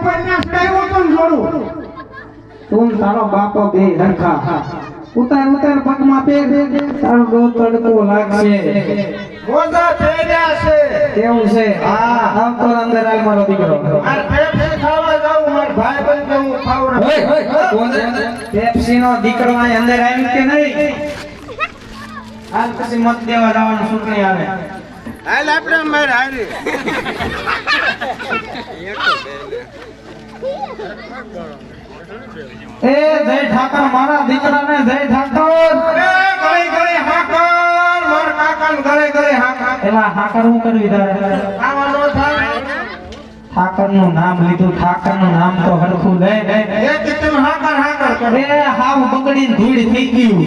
ઉપન્યાસ કયો તો જોડું તું તારો બાપો બે હરખા ઉતાર ઉતાર પગમાં પેર તારો ગો તડકો લાગશે મોજા ફેર્યા છે કેવું છે હા આવતો અંદર આલ મારો દીકરો માર પેપ્સી ખાવા જાઉં માર ભાઈ બંધ હું ખાવરા પેપ્સી નો દીકરો અહીં અંદર આવ્યો કે નહીં હાલ પછી મત દેવા જવાનું ચૂંટણી આવે હાલ આપણે માર હારી એ જય ઠાકર મારા દીકરાને જય ઠાકર એ ગળી ગળી હાકર માર કાકાને ગળી ગળી હાકર એલા ઠાકર હું કરવી તારે ખાવાનો થાય ઠાકર નું નામ લીધું ઠાકર નું નામ તો હરખું લે એ કિતન હાકર હાકર કરે એ હાવ બગડીને ધૂળ થઈ ગયું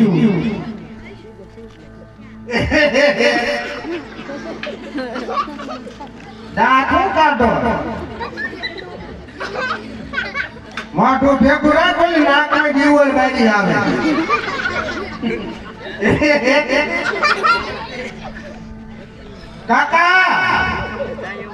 દાંતું કાઢો મોઢું ભેગું રાખો ને નાકમાં જીવલ ગાડી આવે કાકા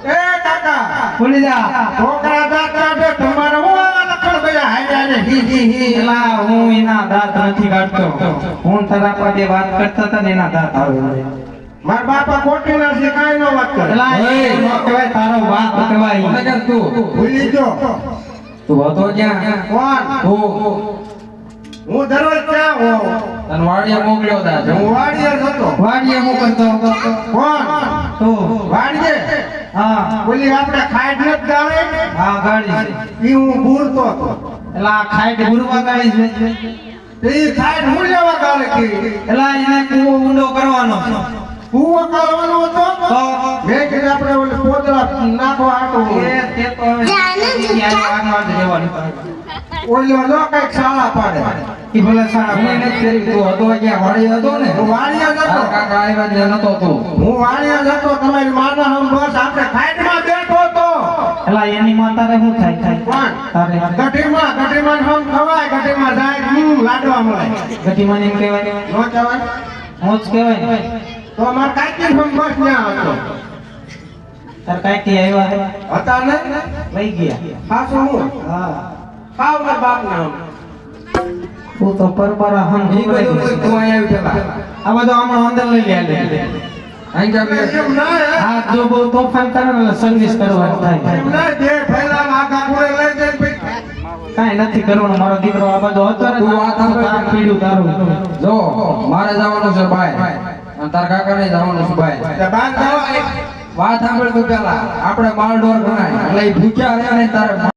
એ કાકા ભૂલી જા છોકરા દાંત કાઢે તમારે હું આવા લખણ ગયા હાલ્યા ને હી હી હી એલા હું એના દાંત નથી કાઢતો હું તારા પાસે વાત કરતા હતા ને એના દાંત આવે મારા બાપા ખોટી ના છે કાઈ નો વાત કરે એલા એ નો કહેવાય તારો વાત કહેવાય તું ભૂલી ગયો તું હતો ક્યાં કોણ હું દરરોજ ક્યાં હોઉં તને વાડિયા મોકલ્યો તા હું વાડીએ હતો વાડિયા મોકલતો કોણ તું વાડીએ હા બોલી આપણે ખાઈડ નથી ગાવે હા ગાડી છે ઈ હું ભૂલતો હતો એલા ખાઈટ ગુરવા ગાડી છે ઈ ખાઈડ હું લેવા ગાવે કે એલા એને કૂવો ઊંડો કરવાનો કૂવો કરવાનો હતો તો મેં કીધું આપણે ઓલે પોદળા નાખવા આટો એ તે તો હવે આગળ જ રહેવાનું ઓલો લો કઈક શાળા પાડે ઈ ભલે સારા મને નથી કરી તું હતો ક્યાં વાડી હતો ને હું વાડીએ જ હતો કાકા આવ્યા ને નતો તું હું વાડીએ જ હતો તમારી માના હમ બસ આપણે ખાઈડમાં બેઠો હતો એલા એની માતાને શું થાય કોણ તારે ગઢીમાં હમ ખવાય ગઢીમાં જાય લાડવા મળે ગતિમાન એમ કહેવાય નો કહેવાય મોજ કહેવાય તો અમાર કાકી હમ બસ ત્યાં હતો તાર કાકી આવ્યા હતા ને લઈ ગયા ખાસું હું હા ખાવ માર બાપ ના તું તો પરપરા હમ ઈ બધું તું અહીંયા આવ્યો આ બધું હમણાં અંદર લઈ લે અહીં એમ ના આ જો બહુ તોફાન કરે ને સર્વિસ કરવાની થાય એમ ના જે ફેલા આગા કોરે લઈ જાય પછી કાઈ નથી કરવાનું મારો દીકરો આ બધો હતો ને તું વાત સાંભળ. પીડ્યું તારું જો મારે જવાનું છે ભાઈ અને તાર કાકાને જવાનું છે ભાઈ તે બાર જાવ વાત સાંભળ તું પેલા આપણે માલ ઢોર ગણાય એટલે ઈ ભૂખ્યા રહે ને તારે